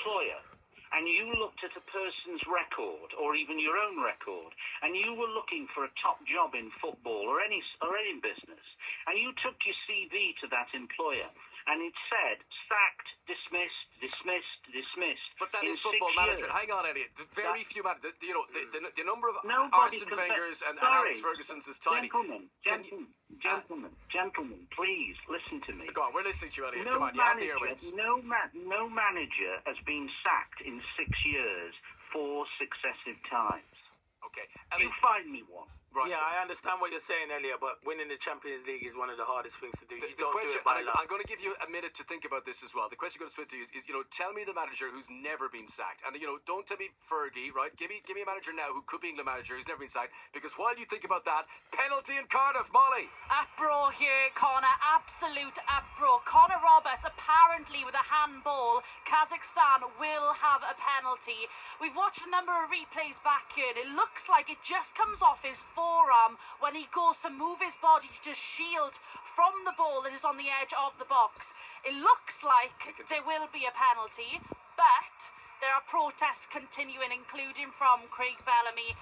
employer and you looked at a person's record or even your own record and you were looking for a top job in football or any business and you took your CV to that employer and it said sacked, dismissed. But that is football management. Hang on, Elliot. Very few managers. You know, the number of Arsene Wenger's and Alex Ferguson's is tiny. Gentlemen, please listen to me. Go on, we're listening to you, Elliot. Come on, you have the airwaves. No manager has been sacked in 6 years 4 successive times. Okay, Elliot, you find me one. Right. Yeah, I understand what you're saying, Elliot, but winning the Champions League is one of the hardest things to do. The question, I'm going to give you a minute to think about this as well. The question I'm going to spit to you is, you know, tell me the manager who's never been sacked. And, you know, don't tell me Fergie, right? Give me a manager now who could be England manager who's never been sacked. Because while you think about that, penalty in Cardiff, Molly. Uproar here, Connor. Absolute uproar. Connor Roberts, apparently with a handball, Kazakhstan will have a penalty. We've watched a number of replays back here, and it looks like it just comes off his forearm when he goes to move his body to just shield from the ball that is on the edge of the box. It looks like there will be a penalty, but there are protests continuing, including from Craig Bellamy.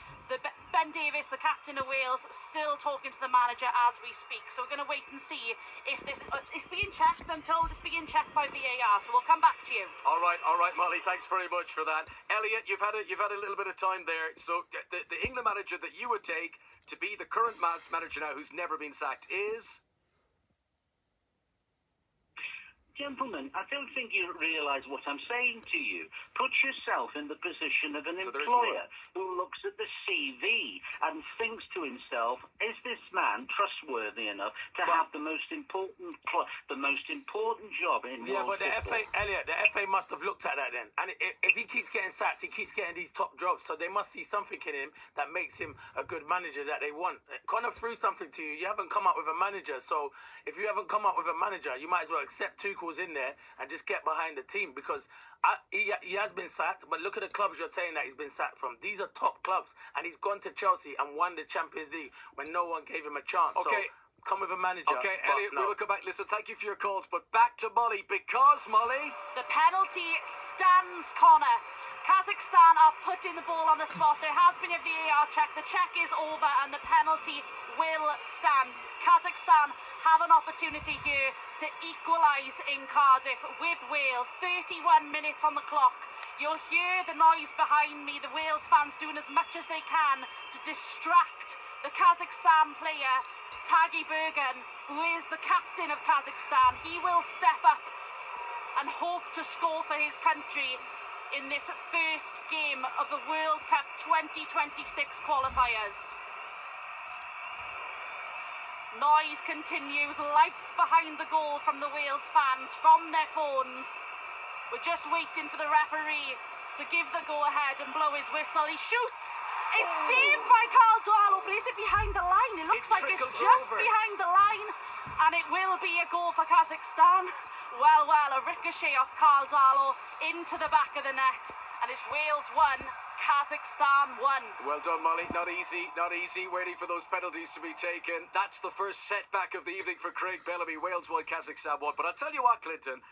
Ben Davies, the captain of Wales, still talking to the manager as we speak. So we're going to wait and see if this is being checked. I'm told it's being checked by VAR. So we'll come back to you. All right, Molly. Thanks very much for that. Elliot, you've had a little bit of time there. So the England manager that you would take to be the current manager now, who's never been sacked, is. Gentlemen, I don't think you realise what I'm saying to you. Put yourself in the position of an employer who looks at the CV and thinks to himself, is this man trustworthy enough to have the most important job in world football? Elliot, the FA must have looked at that then. And if he keeps getting sacked, he keeps getting these top jobs. So they must see something in him that makes him a good manager that they want. Connor threw something to you. You haven't come up with a manager. So if you haven't come up with a manager, you might as well accept Tuchel in there and just get behind the team, because he has been sacked, but look at the clubs you're saying that he's been sacked from. These are top clubs, and he's gone to Chelsea and won the Champions League when no one gave him a chance. Okay. So come with a manager. Okay, Elliot, we will come back. Listen, thank you for your calls, but back to Molly, because Molly, the penalty stands, Connor. Kazakhstan are putting the ball on the spot. There has been a VAR check. The check is over and the penalty will stand. Kazakhstan have an opportunity here to equalise in Cardiff with Wales. 31 minutes on the clock. You'll hear the noise behind me. The Wales fans doing as much as they can to distract the Kazakhstan player, Taghi Bergan, who is the captain of Kazakhstan. He will step up and hope to score for his country in this first game of the World Cup 2026 qualifiers. Noise continues, lights behind the goal from the Wales fans, from their phones. We're just waiting for the referee to give the go-ahead and blow his whistle. He shoots! It's saved by Karl Darlow, but is it behind the line? It looks like it's just behind the line, and it will be a goal for Kazakhstan. Well, a ricochet off Karl Darlow into the back of the net, and it's Wales 1, Kazakhstan 1. Well done, Molly. Not easy, waiting for those penalties to be taken. That's the first setback of the evening for Craig Bellamy. Wales 1, Kazakhstan 1. But I'll tell you what, Clinton,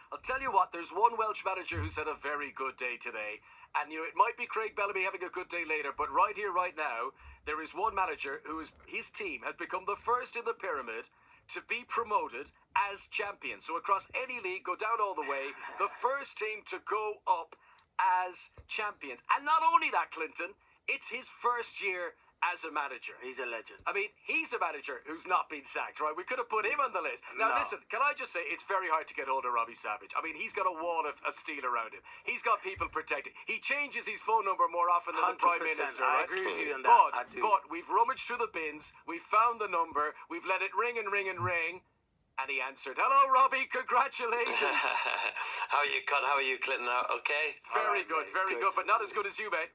there's one Welsh manager who's had a very good day today. And, you know, it might be Craig Bellamy having a good day later, but right here, right now, there is one manager his team has become the first in the pyramid to be promoted as champions. So across any league, go down all the way, the first team to go up as champions. And not only that, Clinton, it's his first year as a manager. He's a legend. I mean, he's a manager who's not been sacked, right? We could have put him on the list. Now, listen, can I just say, it's very hard to get hold of Robbie Savage. I mean, he's got a wall of steel around him. He's got people protected. He changes his phone number more often than the Prime Minister, right? I agree with you on that. But we've rummaged through the bins, we've found the number, we've let it ring and ring and ring, and he answered. Hello, Robbie, congratulations. How are you, Con? How are you, Clinton? Okay? Very good, but not as good as you, mate.